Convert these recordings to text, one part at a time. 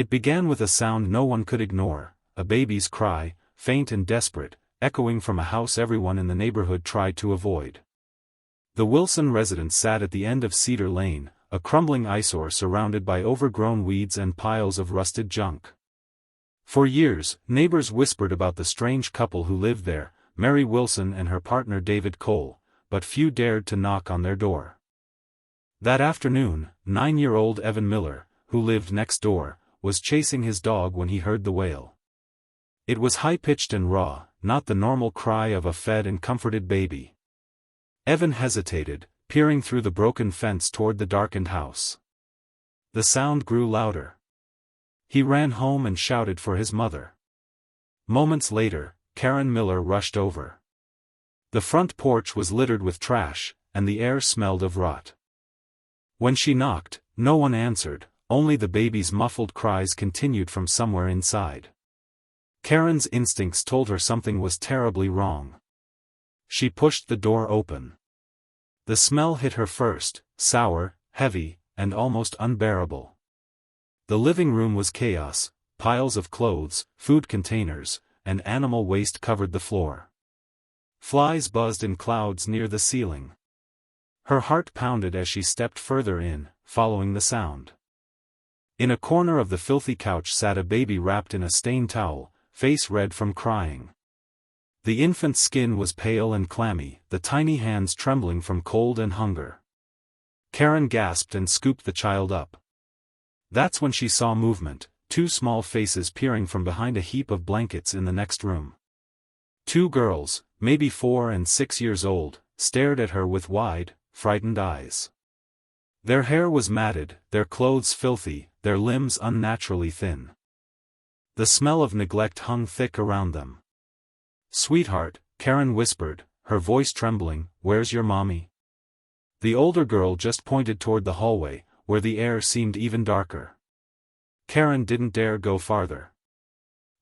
It began with a sound no one could ignore, a baby's cry, faint and desperate, echoing from a house everyone in the neighborhood tried to avoid. The Wilson residence sat at the end of Cedar Lane, a crumbling eyesore surrounded by overgrown weeds and piles of rusted junk. For years, neighbors whispered about the strange couple who lived there, Mary Wilson and her partner David Cole, but few dared to knock on their door. That afternoon, 9-year-old Evan Miller, who lived next door, was chasing his dog when he heard the wail. It was high-pitched and raw, not the normal cry of a fed and comforted baby. Evan hesitated, peering through the broken fence toward the darkened house. The sound grew louder. He ran home and shouted for his mother. Moments later, Karen Miller rushed over. The front porch was littered with trash, and the air smelled of rot. When she knocked, no one answered, only the baby's muffled cries continued from somewhere inside. Karen's instincts told her something was terribly wrong. She pushed the door open. The smell hit her first, sour, heavy, and almost unbearable. The living room was chaos, piles of clothes, food containers, and animal waste covered the floor. Flies buzzed in clouds near the ceiling. Her heart pounded as she stepped further in, following the sound. In a corner of the filthy couch sat a baby wrapped in a stained towel, face red from crying. The infant's skin was pale and clammy, the tiny hands trembling from cold and hunger. Karen gasped and scooped the child up. That's when she saw movement, 2 small faces peering from behind a heap of blankets in the next room. 2 girls, maybe 4 and 6 years old, stared at her with wide, frightened eyes. Their hair was matted, their clothes filthy, their limbs unnaturally thin. The smell of neglect hung thick around them. "Sweetheart," Karen whispered, her voice trembling, "where's your mommy?" The older girl just pointed toward the hallway, where the air seemed even darker. Karen didn't dare go farther.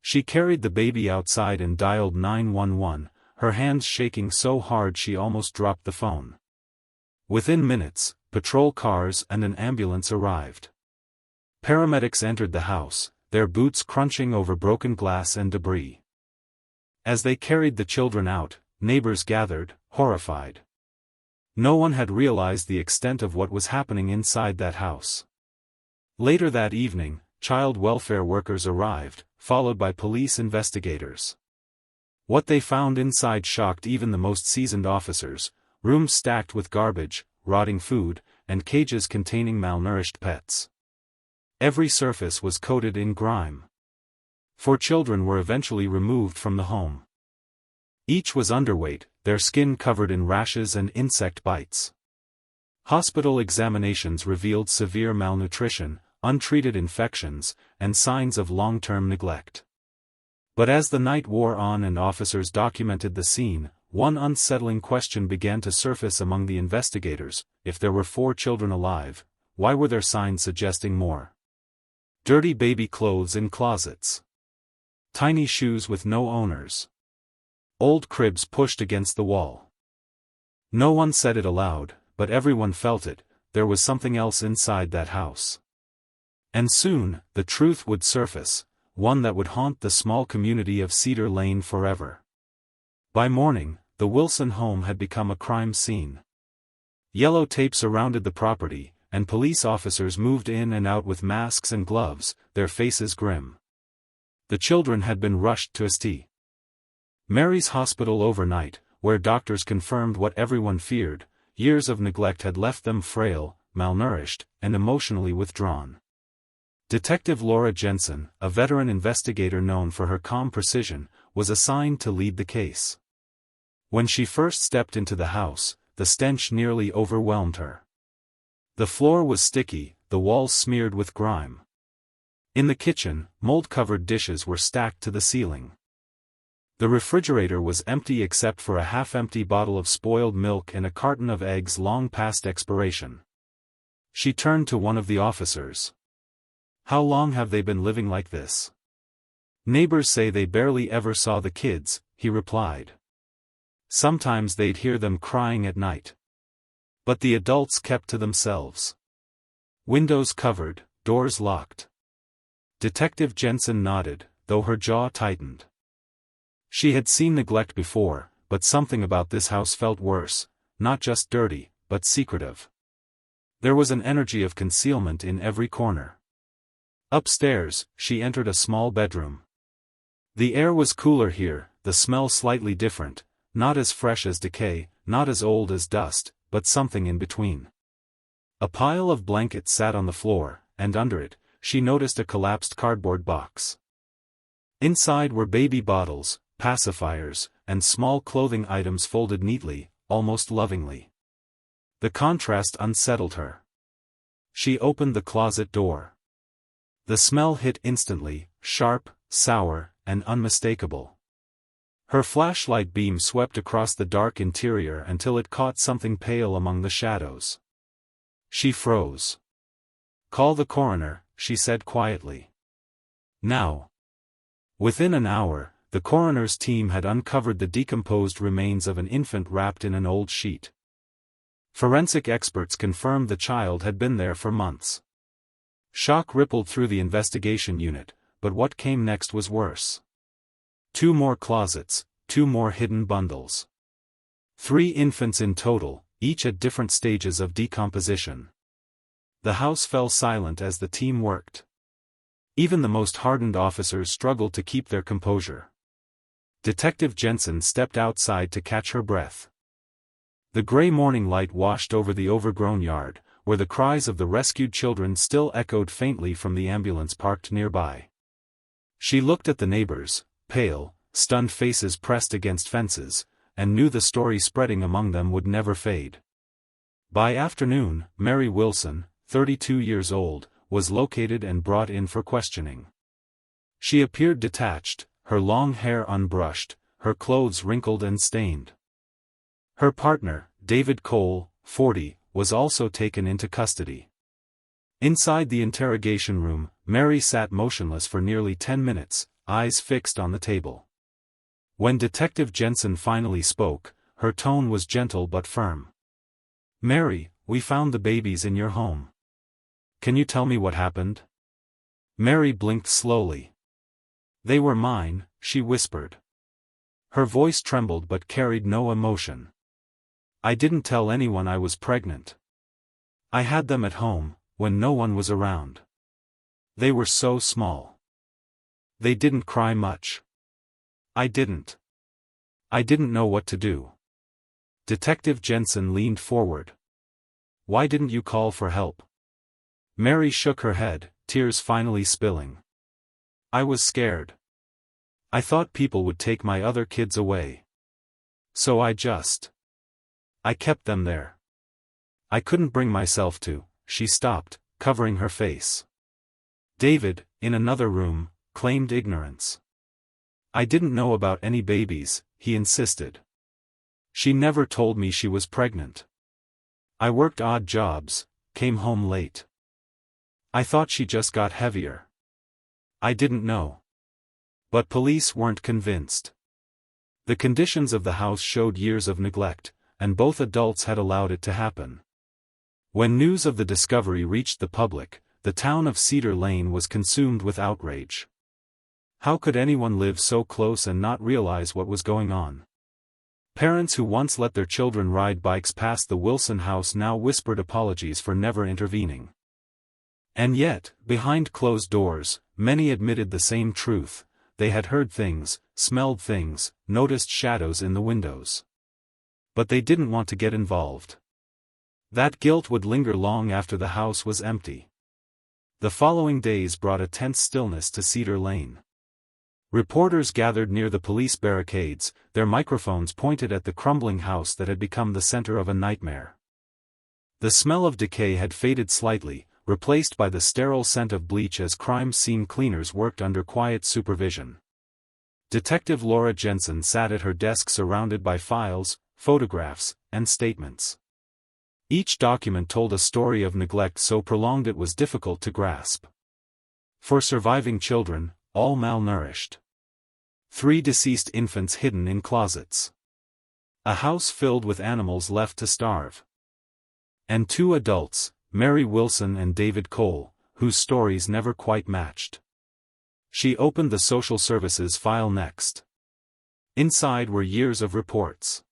She carried the baby outside and dialed 911, her hands shaking so hard she almost dropped the phone. Within minutes, patrol cars and an ambulance arrived. Paramedics entered the house, their boots crunching over broken glass and debris. As they carried the children out, neighbors gathered, horrified. No one had realized the extent of what was happening inside that house. Later that evening, child welfare workers arrived, followed by police investigators. What they found inside shocked even the most seasoned officers: rooms stacked with garbage, rotting food, and cages containing malnourished pets. Every surface was coated in grime. 4 children were eventually removed from the home. Each was underweight, their skin covered in rashes and insect bites. Hospital examinations revealed severe malnutrition, untreated infections, and signs of long-term neglect. But as the night wore on and officers documented the scene, one unsettling question began to surface among the investigators: if there were 4 children alive, why were there signs suggesting more? Dirty baby clothes in closets. Tiny shoes with no owners. Old cribs pushed against the wall. No one said it aloud, but everyone felt it: there was something else inside that house. And soon, the truth would surface, one that would haunt the small community of Cedar Lane forever. By morning, the Wilson home had become a crime scene. Yellow tape surrounded the property, and police officers moved in and out with masks and gloves, their faces grim. The children had been rushed to St. Mary's Hospital overnight, where doctors confirmed what everyone feared: years of neglect had left them frail, malnourished, and emotionally withdrawn. Detective Laura Jensen, a veteran investigator known for her calm precision, was assigned to lead the case. When she first stepped into the house, the stench nearly overwhelmed her. The floor was sticky, the walls smeared with grime. In the kitchen, mold-covered dishes were stacked to the ceiling. The refrigerator was empty except for a half-empty bottle of spoiled milk and a carton of eggs long past expiration. She turned to one of the officers. "How long have they been living like this?" "Neighbors say they barely ever saw the kids," he replied. "Sometimes they'd hear them crying at night. But the adults kept to themselves. Windows covered, doors locked. Detective Jensen nodded, though her jaw tightened. She had seen neglect before, but something about this house felt worse, not just dirty, but secretive. There was an energy of concealment in every corner. Upstairs, she entered a small bedroom. The air was cooler here, the smell slightly different, not as fresh as decay, not as old as dust, but something in between. A pile of blankets sat on the floor, and under it, she noticed a collapsed cardboard box. Inside were baby bottles, pacifiers, and small clothing items folded neatly, almost lovingly. The contrast unsettled her. She opened the closet door. The smell hit instantly, sharp, sour, and unmistakable. Her flashlight beam swept across the dark interior until it caught something pale among the shadows. She froze. "Call the coroner," she said quietly. Now. Within an hour, the coroner's team had uncovered the decomposed remains of an infant wrapped in an old sheet. Forensic experts confirmed the child had been there for months. Shock rippled through the investigation unit, but what came next was worse. 2 more closets, 2 more hidden bundles. 3 infants in total, each at different stages of decomposition. The house fell silent as the team worked. Even the most hardened officers struggled to keep their composure. Detective Jensen stepped outside to catch her breath. The gray morning light washed over the overgrown yard, where the cries of the rescued children still echoed faintly from the ambulance parked nearby. She looked at the neighbors, pale, stunned faces pressed against fences, and knew the story spreading among them would never fade. By afternoon, Mary Wilson, 32 years old, was located and brought in for questioning. She appeared detached, her long hair unbrushed, her clothes wrinkled and stained. Her partner, David Cole, 40, was also taken into custody. Inside the interrogation room, Mary sat motionless for nearly 10 minutes, eyes fixed on the table. When Detective Jensen finally spoke, her tone was gentle but firm. "Mary, we found the babies in your home. Can you tell me what happened?" Mary blinked slowly. "They were mine," she whispered. Her voice trembled but carried no emotion. "I didn't tell anyone I was pregnant. I had them at home, when no one was around. They were so small. They didn't cry much. I didn't know what to do." Detective Jensen leaned forward. "Why didn't you call for help?" Mary shook her head, tears finally spilling. "I was scared. I thought people would take my other kids away. So I kept them there. I couldn't bring myself to." She stopped, covering her face. David, in another room, claimed ignorance. "I didn't know about any babies," he insisted. "She never told me she was pregnant. I worked odd jobs, came home late. I thought she just got heavier. I didn't know." But police weren't convinced. The conditions of the house showed years of neglect, and both adults had allowed it to happen. When news of the discovery reached the public, the town of Cedar Lane was consumed with outrage. How could anyone live so close and not realize what was going on? Parents who once let their children ride bikes past the Wilson house now whispered apologies for never intervening. And yet, behind closed doors, many admitted the same truth: they had heard things, smelled things, noticed shadows in the windows. But they didn't want to get involved. That guilt would linger long after the house was empty. The following days brought a tense stillness to Cedar Lane. Reporters gathered near the police barricades, their microphones pointed at the crumbling house that had become the center of a nightmare. The smell of decay had faded slightly, replaced by the sterile scent of bleach as crime scene cleaners worked under quiet supervision. Detective Laura Jensen sat at her desk surrounded by files, photographs, and statements. Each document told a story of neglect so prolonged it was difficult to grasp. 4 surviving children, all malnourished. 3 deceased infants hidden in closets. A house filled with animals left to starve. And 2 adults, Mary Wilson and David Cole, whose stories never quite matched. She opened the social services file next. Inside were years of reports.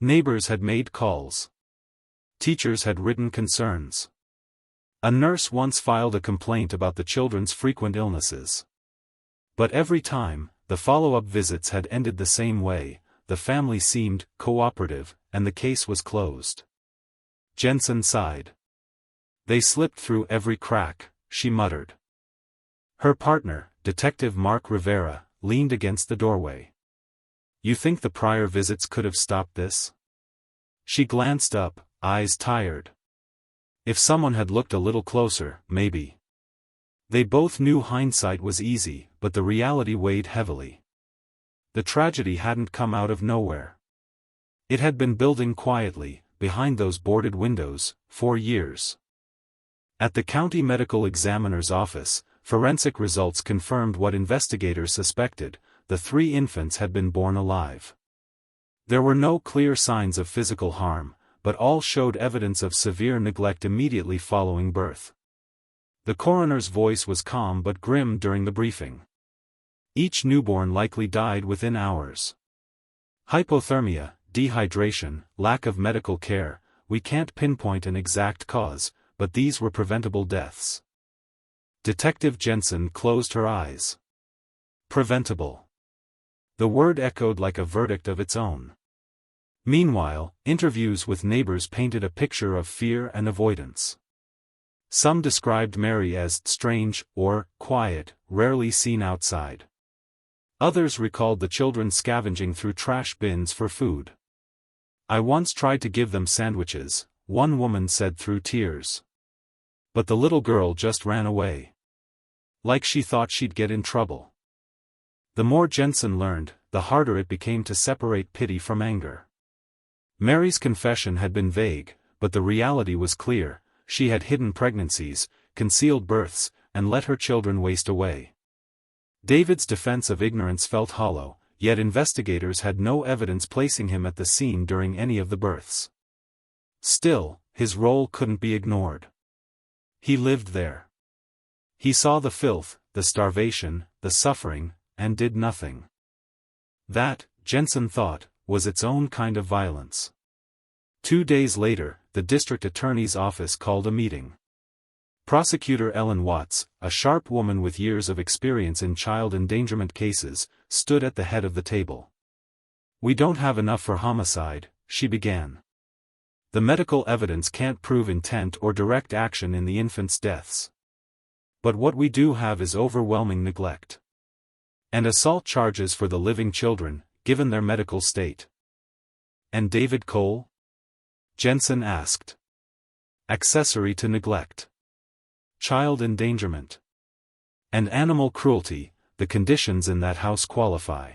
Neighbors had made calls. Teachers had written concerns. A nurse once filed a complaint about the children's frequent illnesses. But every time, the follow-up visits had ended the same way. The family seemed cooperative, and the case was closed. Jensen sighed. They slipped through every crack, she muttered. Her partner, Detective Mark Rivera, leaned against the doorway. You think the prior visits could have stopped this? She glanced up, eyes tired. If someone had looked a little closer, maybe. They both knew hindsight was easy, but the reality weighed heavily. The tragedy hadn't come out of nowhere. It had been building quietly, behind those boarded windows, for years. At the county medical examiner's office, forensic results confirmed what investigators suspected: the 3 infants had been born alive. There were no clear signs of physical harm, but all showed evidence of severe neglect immediately following birth. The coroner's voice was calm but grim during the briefing. Each newborn likely died within hours. Hypothermia, dehydration, lack of medical care, we can't pinpoint an exact cause, but these were preventable deaths. Detective Jensen closed her eyes. Preventable. The word echoed like a verdict of its own. Meanwhile, interviews with neighbors painted a picture of fear and avoidance. Some described Mary as strange or quiet, rarely seen outside. Others recalled the children scavenging through trash bins for food. I once tried to give them sandwiches, one woman said through tears. But the little girl just ran away. Like she thought she'd get in trouble. The more Jensen learned, the harder it became to separate pity from anger. Mary's confession had been vague, but the reality was clear: she had hidden pregnancies, concealed births, and let her children waste away. David's defense of ignorance felt hollow, yet investigators had no evidence placing him at the scene during any of the births. Still, his role couldn't be ignored. He lived there. He saw the filth, the starvation, the suffering, and did nothing. That, Jensen thought, was its own kind of violence. 2 days later, the district attorney's office called a meeting. Prosecutor Ellen Watts, a sharp woman with years of experience in child endangerment cases, stood at the head of the table. We don't have enough for homicide, she began. The medical evidence can't prove intent or direct action in the infants' deaths. But what we do have is overwhelming neglect. And assault charges for the living children, given their medical state. And David Cole? Jensen asked. Accessory to neglect. Child endangerment. And animal cruelty, the conditions in that house qualify.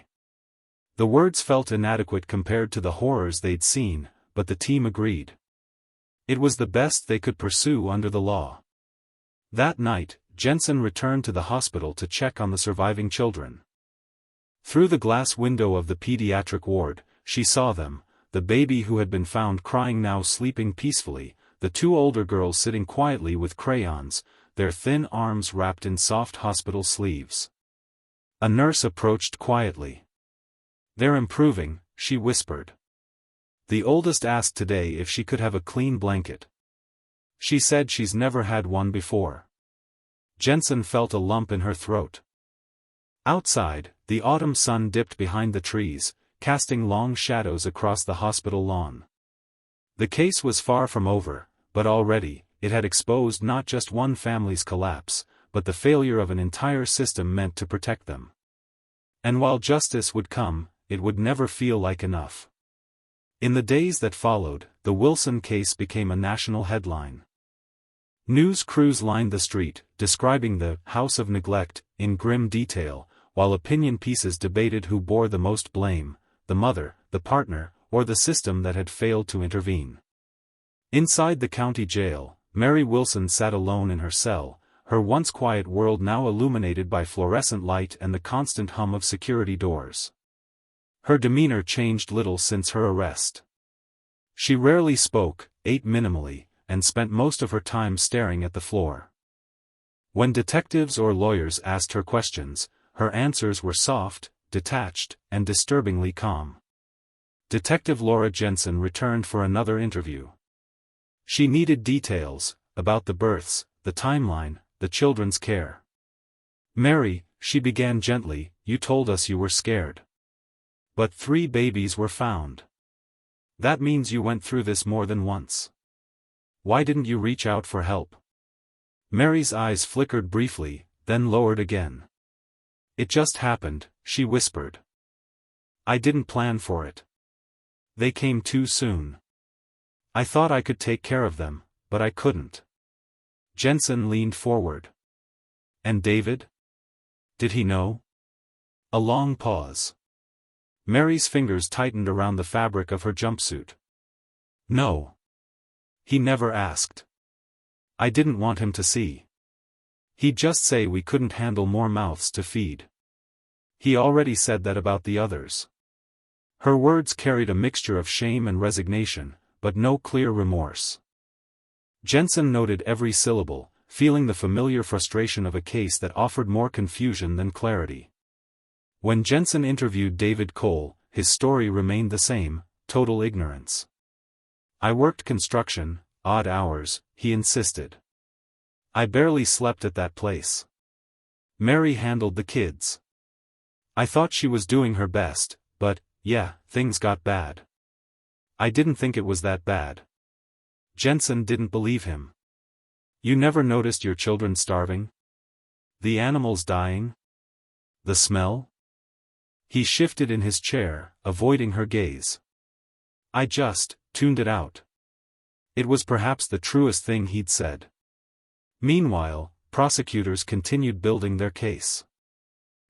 The words felt inadequate compared to the horrors they'd seen, but the team agreed. It was the best they could pursue under the law. That night, Jensen returned to the hospital to check on the surviving children. Through the glass window of the pediatric ward, she saw them: the baby who had been found crying now sleeping peacefully, the 2 older girls sitting quietly with crayons, their thin arms wrapped in soft hospital sleeves. A nurse approached quietly. They're improving, she whispered. The oldest asked today if she could have a clean blanket. She said she's never had one before. Jensen felt a lump in her throat. Outside, the autumn sun dipped behind the trees, casting long shadows across the hospital lawn. The case was far from over, but already, it had exposed not just one family's collapse, but the failure of an entire system meant to protect them. And while justice would come, it would never feel like enough. In the days that followed, the Wilson case became a national headline. News crews lined the street, describing the house of neglect in grim detail, while opinion pieces debated who bore the most blame: the mother, the partner, or the system that had failed to intervene. Inside the county jail, Mary Wilson sat alone in her cell, her once quiet world now illuminated by fluorescent light and the constant hum of security doors. Her demeanor changed little since her arrest. She rarely spoke, ate minimally, and spent most of her time staring at the floor. When detectives or lawyers asked her questions, her answers were soft, detached, and disturbingly calm. Detective Laura Jensen returned for another interview. She needed details, about the births, the timeline, the children's care. "Mary," she began gently, "you told us you were scared. But 3 babies were found. That means you went through this more than once. Why didn't you reach out for help?" Mary's eyes flickered briefly, then lowered again. "It just happened," she whispered. "I didn't plan for it. They came too soon. I thought I could take care of them, but I couldn't." Jensen leaned forward. "And David? Did he know?" A long pause. Mary's fingers tightened around the fabric of her jumpsuit. "No. He never asked. I didn't want him to see. He'd just say we couldn't handle more mouths to feed. He already said that about the others." Her words carried a mixture of shame and resignation, but no clear remorse. Jensen noted every syllable, feeling the familiar frustration of a case that offered more confusion than clarity. When Jensen interviewed David Cole, his story remained the same: total ignorance. "I worked construction, odd hours," he insisted. "I barely slept at that place. Mary handled the kids. I thought she was doing her best, but, yeah, things got bad. I didn't think it was that bad." Jensen didn't believe him. "You never noticed your children starving? The animals dying? The smell?" He shifted in his chair, avoiding her gaze. "I just tuned it out." It was perhaps the truest thing he'd said. Meanwhile, prosecutors continued building their case.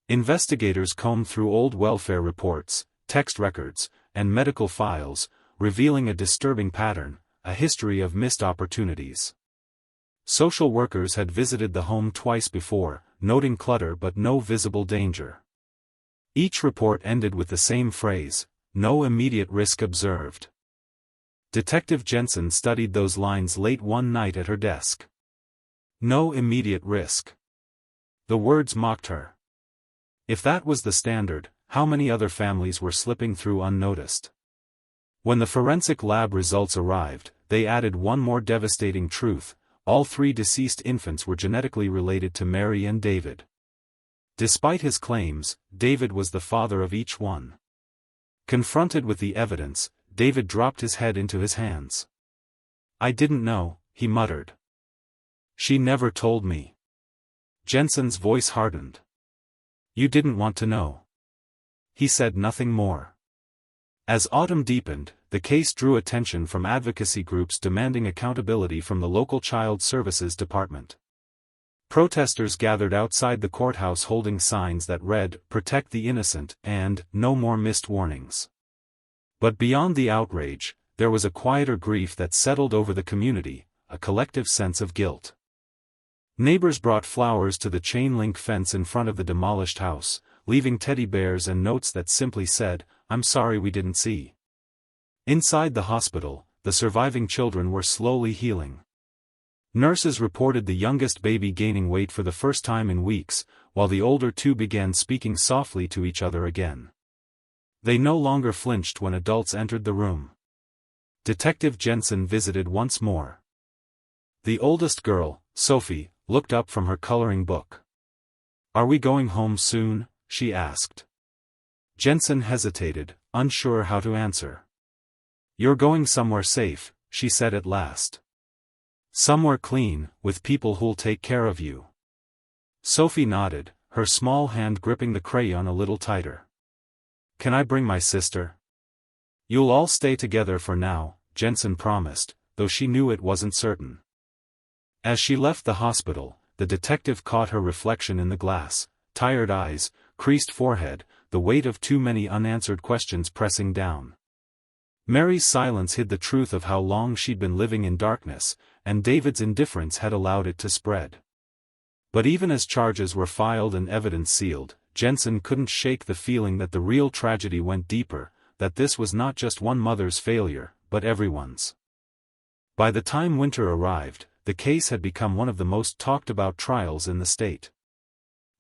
Investigators combed through old welfare reports, text records, and medical files, revealing a disturbing pattern, a history of missed opportunities. Social workers had visited the home twice before, noting clutter but no visible danger. Each report ended with the same phrase: "No immediate risk observed." Detective Jensen studied those lines late one night at her desk. No immediate risk. The words mocked her. If that was the standard, how many other families were slipping through unnoticed? When the forensic lab results arrived, they added one more devastating truth: all 3 deceased infants were genetically related to Mary and David. Despite his claims, David was the father of each one. Confronted with the evidence, David dropped his head into his hands. "I didn't know," he muttered. "She never told me." Jensen's voice hardened. "You didn't want to know." He said nothing more. As autumn deepened, the case drew attention from advocacy groups demanding accountability from the local child services department. Protesters gathered outside the courthouse holding signs that read, "Protect the innocent," and "No more missed warnings." But beyond the outrage, there was a quieter grief that settled over the community, a collective sense of guilt. Neighbors brought flowers to the chain-link fence in front of the demolished house, leaving teddy bears and notes that simply said, "I'm sorry we didn't see." Inside the hospital, the surviving children were slowly healing. Nurses reported the youngest baby gaining weight for the first time in weeks, while the older 2 began speaking softly to each other again. They no longer flinched when adults entered the room. Detective Jensen visited once more. The oldest girl, Sophie, looked up from her coloring book. "Are we going home soon?" she asked. Jensen hesitated, unsure how to answer. "You're going somewhere safe," she said at last. "Somewhere clean, with people who'll take care of you." Sophie nodded, her small hand gripping the crayon a little tighter. "Can I bring my sister?" "You'll all stay together for now," Jensen promised, though she knew it wasn't certain. As she left the hospital, the detective caught her reflection in the glass: tired eyes, creased forehead, the weight of too many unanswered questions pressing down. Mary's silence hid the truth of how long she'd been living in darkness, and David's indifference had allowed it to spread. But even as charges were filed and evidence sealed, Jensen couldn't shake the feeling that the real tragedy went deeper, that this was not just one mother's failure, but everyone's. By the time winter arrived, the case had become one of the most talked-about trials in the state.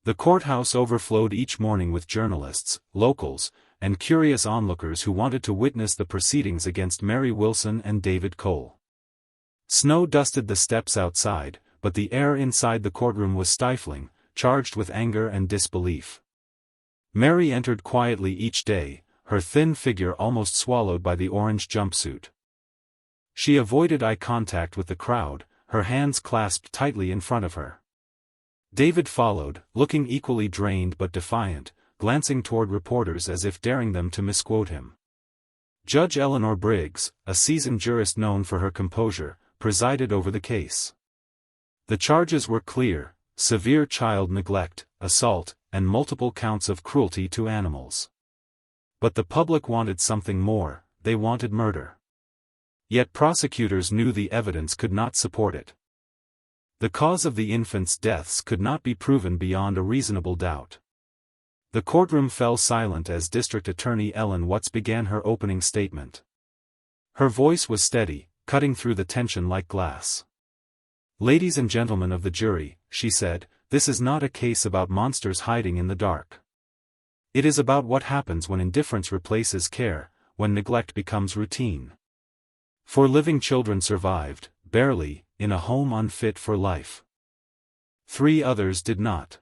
The courthouse overflowed each morning with journalists, locals, and curious onlookers who wanted to witness the proceedings against Mary Wilson and David Cole. Snow dusted the steps outside, but the air inside the courtroom was stifling, charged with anger and disbelief. Mary entered quietly each day, her thin figure almost swallowed by the orange jumpsuit. She avoided eye contact with the crowd, her hands clasped tightly in front of her. David followed, looking equally drained but defiant, glancing toward reporters as if daring them to misquote him. Judge Eleanor Briggs, a seasoned jurist known for her composure, presided over the case. The charges were clear: severe child neglect, assault, and multiple counts of cruelty to animals. But the public wanted something more, they wanted murder. Yet prosecutors knew the evidence could not support it. The cause of the infants' deaths could not be proven beyond a reasonable doubt. The courtroom fell silent as District Attorney Ellen Watts began her opening statement. Her voice was steady, cutting through the tension like glass. "Ladies and gentlemen of the jury," she said, "this is not a case about monsters hiding in the dark. It is about what happens when indifference replaces care, when neglect becomes routine. 4 living children survived, barely, in a home unfit for life. 3 others did not.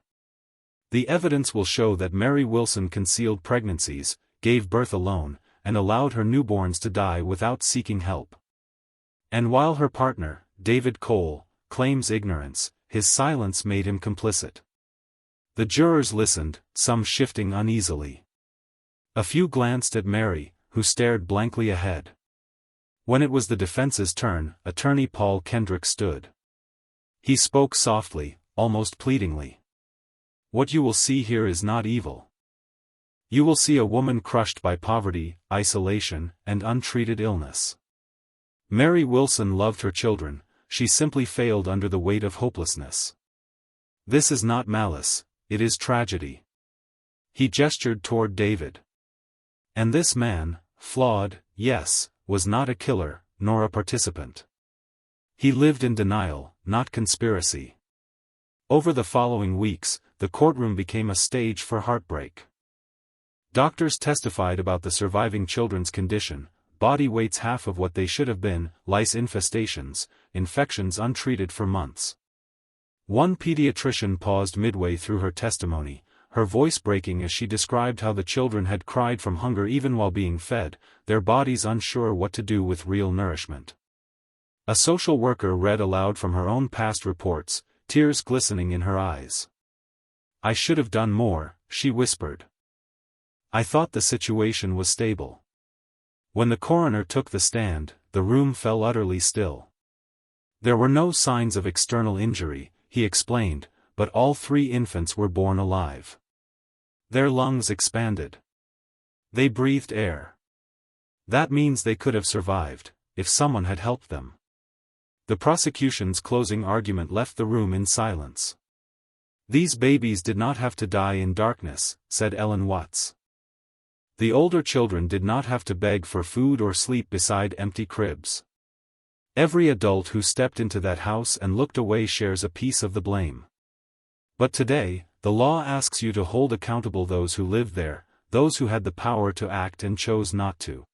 The evidence will show that Mary Wilson concealed pregnancies, gave birth alone, and allowed her newborns to die without seeking help. And while her partner, David Cole, claims ignorance, his silence made him complicit." The jurors listened, some shifting uneasily. A few glanced at Mary, who stared blankly ahead. When it was the defense's turn, Attorney Paul Kendrick stood. He spoke softly, almost pleadingly. "What you will see here is not evil. You will see a woman crushed by poverty, isolation, and untreated illness. Mary Wilson loved her children, she simply failed under the weight of hopelessness. This is not malice, it is tragedy." He gestured toward David. "And this man, flawed, yes, was not a killer, nor a participant. He lived in denial, not conspiracy." Over the following weeks, the courtroom became a stage for heartbreak. Doctors testified about the surviving children's condition: body weights half of what they should have been, lice infestations, infections untreated for months. One pediatrician paused midway through her testimony, her voice breaking as she described how the children had cried from hunger even while being fed, their bodies unsure what to do with real nourishment. A social worker read aloud from her own past reports, tears glistening in her eyes. "I should have done more," she whispered. "I thought the situation was stable." When the coroner took the stand, the room fell utterly still. There were no signs of external injury, he explained, but all 3 infants were born alive. Their lungs expanded. They breathed air. That means they could have survived, if someone had helped them. The prosecution's closing argument left the room in silence. "These babies did not have to die in darkness," said Ellen Watts. "The older children did not have to beg for food or sleep beside empty cribs. Every adult who stepped into that house and looked away shares a piece of the blame. But today, the law asks you to hold accountable those who lived there, those who had the power to act and chose not to."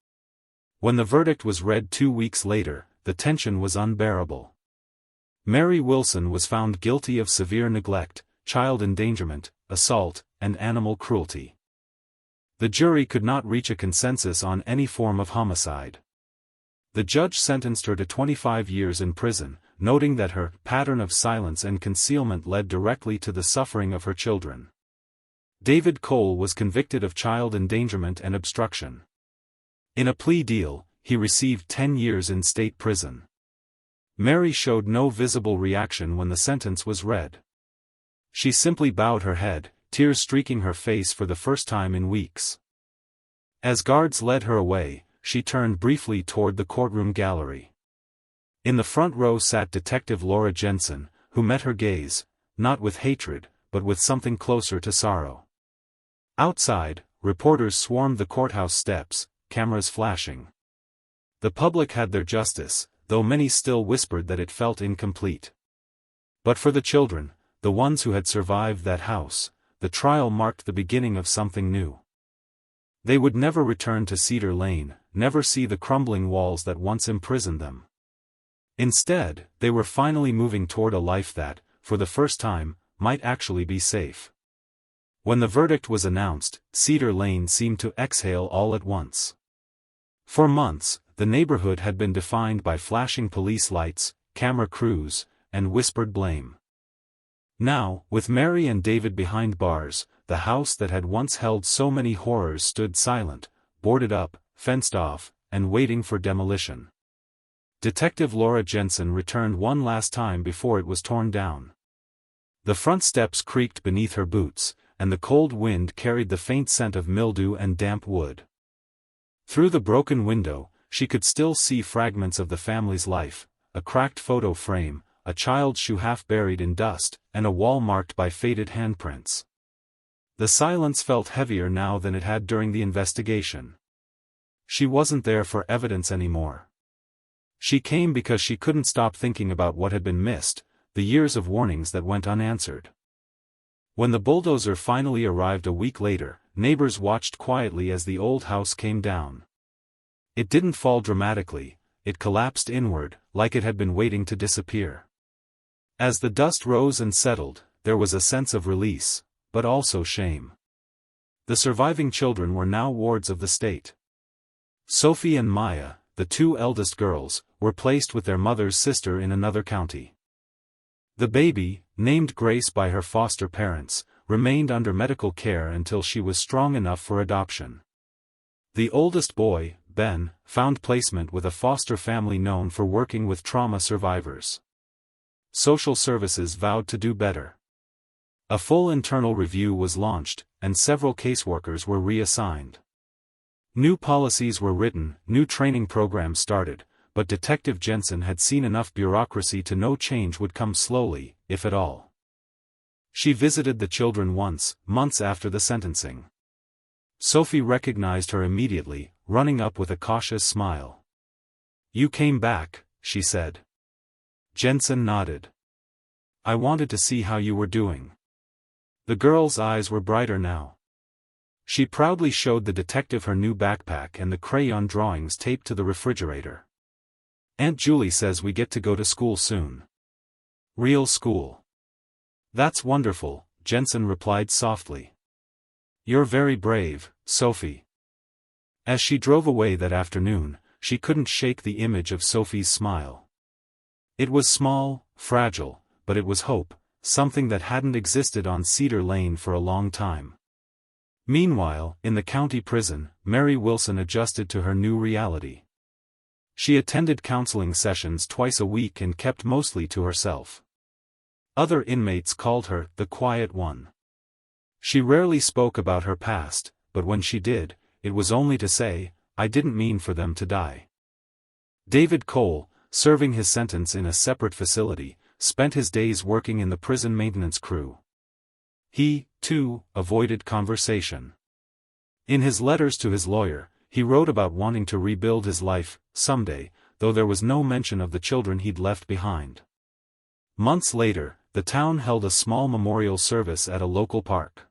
When the verdict was read 2 weeks later, the tension was unbearable. Mary Wilson was found guilty of severe neglect, child endangerment, assault, and animal cruelty. The jury could not reach a consensus on any form of homicide. The judge sentenced her to 25 years in prison, noting that her pattern of silence and concealment led directly to the suffering of her children. David Cole was convicted of child endangerment and obstruction. In a plea deal, he received 10 years in state prison. Mary showed no visible reaction when the sentence was read. She simply bowed her head, tears streaking her face for the first time in weeks. As guards led her away, she turned briefly toward the courtroom gallery. In the front row sat Detective Laura Jensen, who met her gaze, not with hatred, but with something closer to sorrow. Outside, reporters swarmed the courthouse steps, cameras flashing. The public had their justice, though many still whispered that it felt incomplete. But for the children, the ones who had survived that house, the trial marked the beginning of something new. They would never return to Cedar Lane, never see the crumbling walls that once imprisoned them. Instead, they were finally moving toward a life that, for the first time, might actually be safe. When the verdict was announced, Cedar Lane seemed to exhale all at once. For months, the neighborhood had been defined by flashing police lights, camera crews, and whispered blame. Now, with Mary and David behind bars, the house that had once held so many horrors stood silent, boarded up, fenced off, and waiting for demolition. Detective Laura Jensen returned one last time before it was torn down. The front steps creaked beneath her boots, and the cold wind carried the faint scent of mildew and damp wood. Through the broken window, she could still see fragments of the family's life, a cracked photo frame, a child's shoe half buried in dust, and a wall marked by faded handprints. The silence felt heavier now than it had during the investigation. She wasn't there for evidence anymore. She came because she couldn't stop thinking about what had been missed, the years of warnings that went unanswered. When the bulldozer finally arrived a week later, neighbors watched quietly as the old house came down. It didn't fall dramatically, it collapsed inward, like it had been waiting to disappear. As the dust rose and settled, there was a sense of release, but also shame. The surviving children were now wards of the state. Sophie and Maya, the two eldest girls, were placed with their mother's sister in another county. The baby, named Grace by her foster parents, remained under medical care until she was strong enough for adoption. The oldest boy, Ben, found placement with a foster family known for working with trauma survivors. Social services vowed to do better. A full internal review was launched, and several caseworkers were reassigned. New policies were written, new training programs started, but Detective Jensen had seen enough bureaucracy to know change would come slowly, if at all. She visited the children once, months after the sentencing. Sophie recognized her immediately, running up with a cautious smile. "You came back," she said. Jensen nodded. "I wanted to see how you were doing." The girl's eyes were brighter now. She proudly showed the detective her new backpack and the crayon drawings taped to the refrigerator. "Aunt Julie says we get to go to school soon." "Real school." "That's wonderful," Jensen replied softly. "You're very brave, Sophie." As she drove away that afternoon, she couldn't shake the image of Sophie's smile. It was small, fragile, but it was hope, something that hadn't existed on Cedar Lane for a long time. Meanwhile, in the county prison, Mary Wilson adjusted to her new reality. She attended counseling sessions twice a week and kept mostly to herself. Other inmates called her the quiet one. She rarely spoke about her past, but when she did, it was only to say, "I didn't mean for them to die." David Cole, serving his sentence in a separate facility, spent his days working in the prison maintenance crew. He, too, avoided conversation. In his letters to his lawyer, he wrote about wanting to rebuild his life, someday, though there was no mention of the children he'd left behind. Months later, the town held a small memorial service at a local park.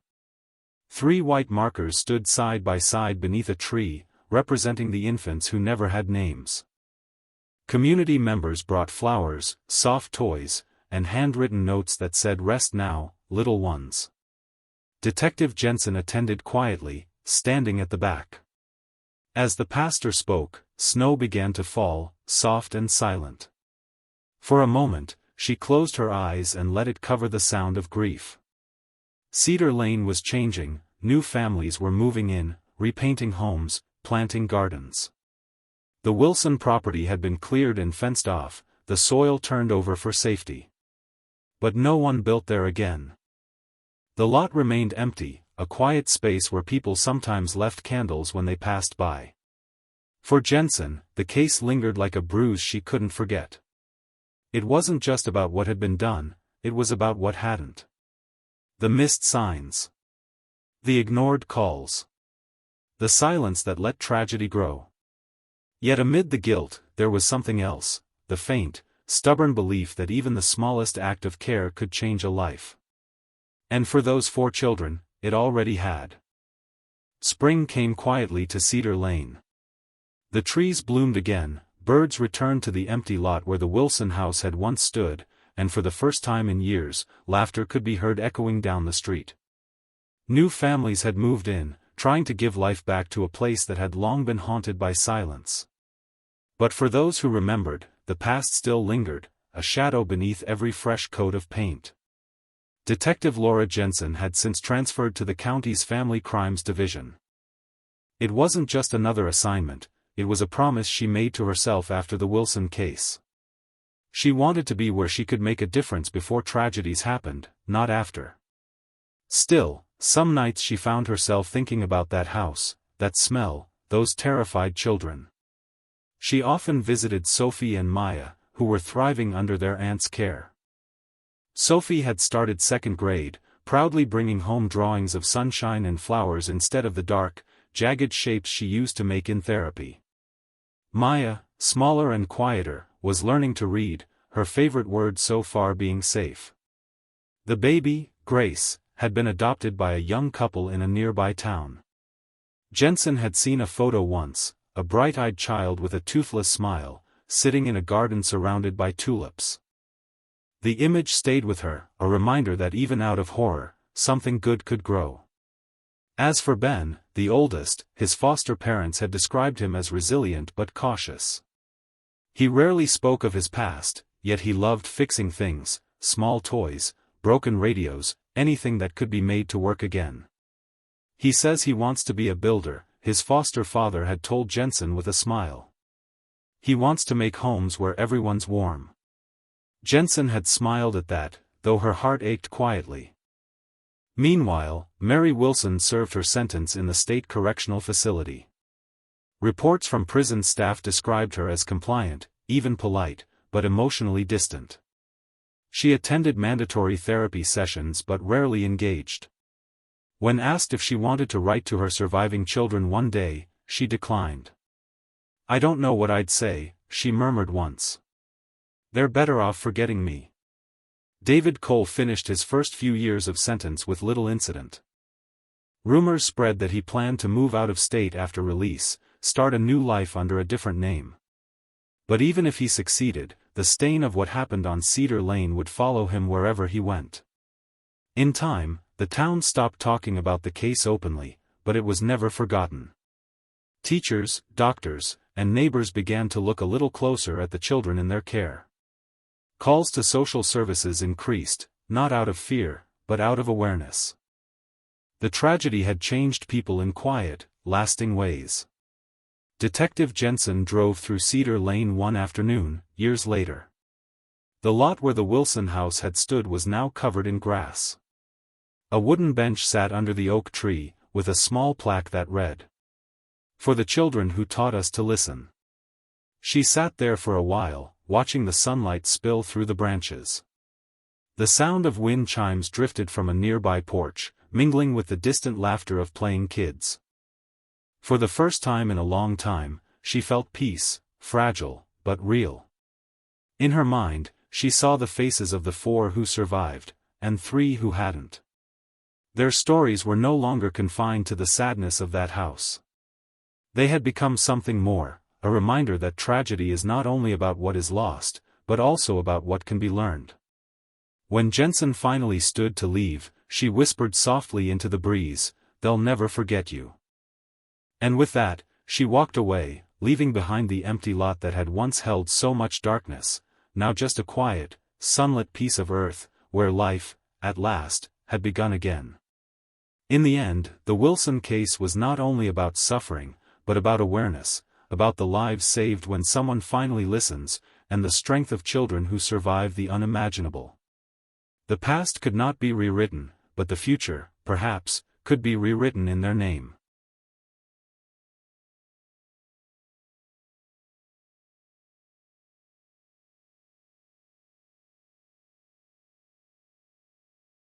3 white markers stood side by side beneath a tree, representing the infants who never had names. Community members brought flowers, soft toys, and handwritten notes that said, "Rest now, little ones." Detective Jensen attended quietly, standing at the back. As the pastor spoke, snow began to fall, soft and silent. For a moment, she closed her eyes and let it cover the sound of grief. Cedar Lane was changing, new families were moving in, repainting homes, planting gardens. The Wilson property had been cleared and fenced off, the soil turned over for safety. But no one built there again. The lot remained empty, a quiet space where people sometimes left candles when they passed by. For Jensen, the case lingered like a bruise she couldn't forget. It wasn't just about what had been done, it was about what hadn't. The missed signs. The ignored calls. The silence that let tragedy grow. Yet amid the guilt, there was something else, the faint, stubborn belief that even the smallest act of care could change a life. And for those 4 children, it already had. Spring came quietly to Cedar Lane. The trees bloomed again, birds returned to the empty lot where the Wilson house had once stood, and for the first time in years, laughter could be heard echoing down the street. New families had moved in, trying to give life back to a place that had long been haunted by silence. But for those who remembered, the past still lingered, a shadow beneath every fresh coat of paint. Detective Laura Jensen had since transferred to the county's Family Crimes Division. It wasn't just another assignment, it was a promise she made to herself after the Wilson case. She wanted to be where she could make a difference before tragedies happened, not after. Still, some nights she found herself thinking about that house, that smell, those terrified children. She often visited Sophie and Maya, who were thriving under their aunt's care. Sophie had started 2nd grade, proudly bringing home drawings of sunshine and flowers instead of the dark, jagged shapes she used to make in therapy. Maya, smaller and quieter, was learning to read, her favorite word so far being safe. The baby, Grace, had been adopted by a young couple in a nearby town. Jensen had seen a photo once, a bright-eyed child with a toothless smile, sitting in a garden surrounded by tulips. The image stayed with her, a reminder that even out of horror, something good could grow. As for Ben, the oldest, his foster parents had described him as resilient but cautious. He rarely spoke of his past, yet he loved fixing things, small toys, broken radios, anything that could be made to work again. He says he wants to be a builder, his foster father had told Jensen with a smile. He wants to make homes where everyone's warm. Jensen had smiled at that, though her heart ached quietly. Meanwhile, Mary Wilson served her sentence in the state correctional facility. Reports from prison staff described her as compliant, even polite, but emotionally distant. She attended mandatory therapy sessions but rarely engaged. When asked if she wanted to write to her surviving children one day, she declined. "I don't know what I'd say," she murmured once. "They're better off forgetting me." David Cole finished his first few years of sentence with little incident. Rumors spread that he planned to move out of state after release, start a new life under a different name. But even if he succeeded, the stain of what happened on Cedar Lane would follow him wherever he went. In time, the town stopped talking about the case openly, but it was never forgotten. Teachers, doctors, and neighbors began to look a little closer at the children in their care. Calls to social services increased, not out of fear, but out of awareness. The tragedy had changed people in quiet, lasting ways. Detective Jensen drove through Cedar Lane one afternoon, years later. The lot where the Wilson house had stood was now covered in grass. A wooden bench sat under the oak tree, with a small plaque that read, "For the children who taught us to listen." She sat there for a while, watching the sunlight spill through the branches. The sound of wind chimes drifted from a nearby porch, mingling with the distant laughter of playing kids. For the first time in a long time, she felt peace, fragile, but real. In her mind, she saw the faces of the 4 who survived, and 3 who hadn't. Their stories were no longer confined to the sadness of that house. They had become something more, a reminder that tragedy is not only about what is lost, but also about what can be learned. When Jensen finally stood to leave, she whispered softly into the breeze, "They'll never forget you." And with that, she walked away, leaving behind the empty lot that had once held so much darkness, now just a quiet, sunlit piece of earth, where life, at last, had begun again. In the end, the Wilson case was not only about suffering, but about awareness, about the lives saved when someone finally listens, and the strength of children who survive the unimaginable. The past could not be rewritten, but the future, perhaps, could be rewritten in their name.